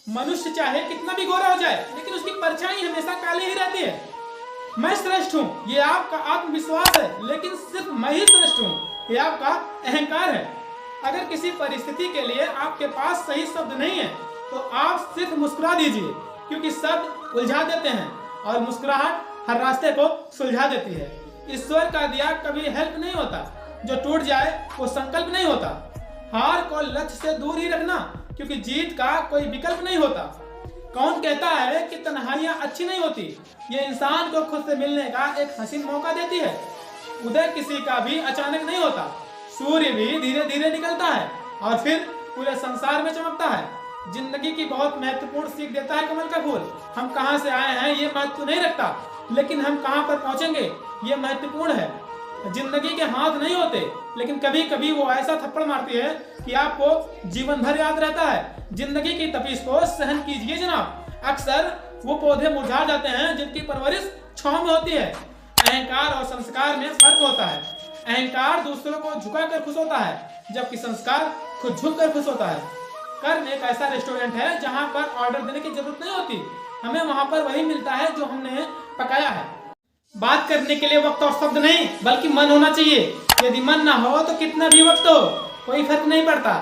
मनुष्य चाहे कितना भी गोरा हो जाए लेकिन उसकी परछाई हमेशा काली ही रहती है। मैं श्रेष्ठ हूँ ये आपका आत्मविश्वास है, लेकिन सिर्फ मैं ही श्रेष्ठ हूँ ये आपका अहंकार है। अगर किसी परिस्थिति के लिए आपके पास सही शब्द नहीं है तो आप सिर्फ मुस्कुरा दीजिए, क्योंकि शब्द उलझा देते हैं और मुस्कुराहट हर रास्ते को सुलझा देती है। ईश्वर का दिया कभी हेल्प नहीं होता, जो टूट जाए वो संकल्प नहीं होता। हार को लक्ष्य से दूर ही रखना, क्योंकि जीत का कोई विकल्प नहीं होता। कौन कहता है कि तन्हाइयां अच्छी नहीं होती? ये इंसान को खुद से मिलने का एक हसीन मौका देती है। उदय किसी का भी अचानक नहीं होता, सूर्य भी धीरे धीरे निकलता है और फिर पूरे संसार में चमकता है। जिंदगी की बहुत महत्वपूर्ण सीख देता है कमल का फूल। हम कहाँ से आए हैं ये महत्व नहीं रखता, लेकिन हम कहाँ पर पहुंचेंगे ये महत्वपूर्ण है। जिंदगी के हाथ नहीं होते, लेकिन कभी कभी वो ऐसा थप्पड़ मारती है कि आपको जीवन भर याद रहता है। जिंदगी की तपिश को सहन कीजिए जनाब। अक्सर वो पौधे मुरझा जाते हैं जिनकी परवरिश छांव में होती है। अहंकार और संस्कार में फर्क होता है। अहंकार दूसरों को झुकाकर खुश होता है, जबकि संस्कार खुद झुककर खुश होता है। कर्म एक ऐसा रेस्टोरेंट है जहाँ पर ऑर्डर देने की जरूरत नहीं होती, हमें वहाँ पर वही मिलता है जो हमने पकाया है। बात करने के लिए वक्त और शब्द नहीं, बल्कि मन होना चाहिए। यदि मन ना हो तो कितना भी वक्त हो कोई फर्क नहीं पड़ता।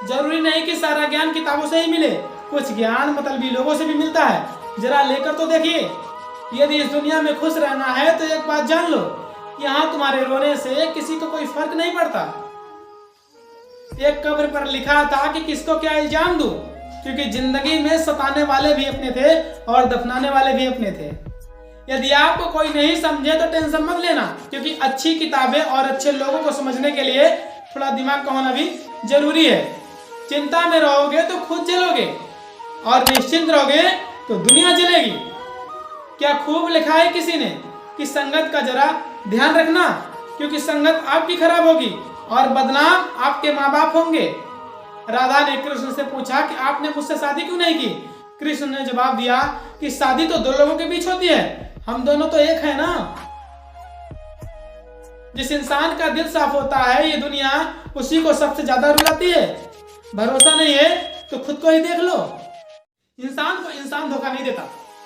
जरूरी नहीं कि सारा ज्ञान किताबों से ही मिले, कुछ ज्ञान मतलबी लोगों से भी मिलता है। जरा लेकर तो देखिए। यदि इस दुनिया में खुश रहना है तो एक बात जान लो, यहाँ तुम्हारे रोने से किसी को कोई फर्क नहीं पड़ता। एक कब्र पर लिखा था कि किसको क्या इल्जाम दूं, क्योंकि जिंदगी में सताने वाले भी अपने थे और दफनाने वाले भी अपने थे। यदि आपको कोई नहीं समझे तो टेंशन मत लेना, क्योंकि अच्छी किताबें और अच्छे लोगों को समझने के लिए थोड़ा दिमाग का होना भी जरूरी है। चिंता में रहोगे तो खुद जलोगे, और निश्चिंत रहोगे तो दुनिया जलेगी। क्या खूब लिखा है किसी ने कि संगत का जरा ध्यान रखना, क्योंकि संगत आपकी खराब होगी और बदनाम आपके माँ बाप होंगे। राधा ने कृष्ण से पूछा कि आपने मुझसे शादी क्यों नहीं की? कृष्ण ने जवाब दिया कि शादी तो दो लोगों के बीच होती है, हम दोनों तो एक है ना। जिस इंसान का दिल साफ होता है ये दुनिया उसी को सबसे ज्यादा रुलाती है। भरोसा नहीं है तो खुद को ही देख लो। इंसान को इंसान धोखा नहीं देता,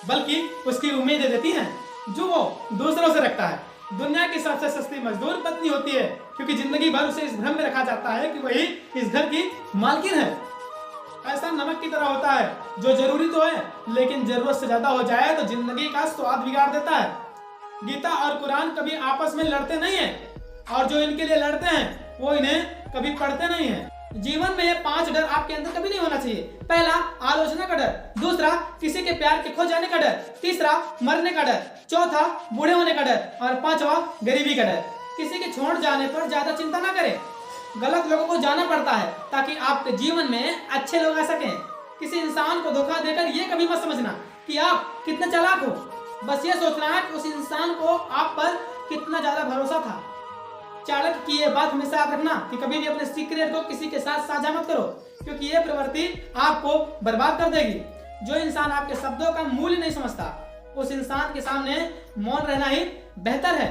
बल्कि उसकी उम्मीदें देती हैं जो वो दूसरों से रखता है। दुनिया की सबसे सस्ती मजदूर पत्नी होती है, क्योंकि जिंदगी भर उसे इस भ्रम में रखा जाता है कि वही इस घर की मालकिन है। ऐसा नमक की तरह होता है जो जरूरी तो है, लेकिन जरूरत से ज्यादा हो जाए तो जिंदगी का स्वाद बिगाड़ देता है। गीता और कुरान कभी आपस में लड़ते नहीं हैं, और जो इनके लिए लड़ते हैं वो इन्हें कभी पढ़ते नहीं हैं। जीवन में ये 5 डर आपके अंदर कभी नहीं होना चाहिए। पहला, आलोचना का डर। दूसरा, किसी के प्यार के खो जाने का डर। तीसरा, मरने का डर। चौथा, बूढ़े होने का डर। और पांचवा, गरीबी का डर। किसी के छोड़ जाने पर ज्यादा चिंता ना करें। गलत लोगों को जाना पड़ता है ताकि आपके जीवन में अच्छे लोग आ सकें। किसी इंसान को धोखा देकर ये कभी मत समझना कि आप कितने चालाक हो। बस ये सोचना है कि उस इंसान को आप पर कितना ज्यादा भरोसा था। चाणक्य की ये बात हमेशा याद रखना कि कभी भी अपने सीक्रेट को किसी के साथ साझा मत करो, क्योंकि ये प्रवृत्ति आपको बर्बाद कर देगी। जो इंसान आपके शब्दों का मूल्य नहीं समझता, उस इंसान के सामने मौन रहना ही बेहतर है।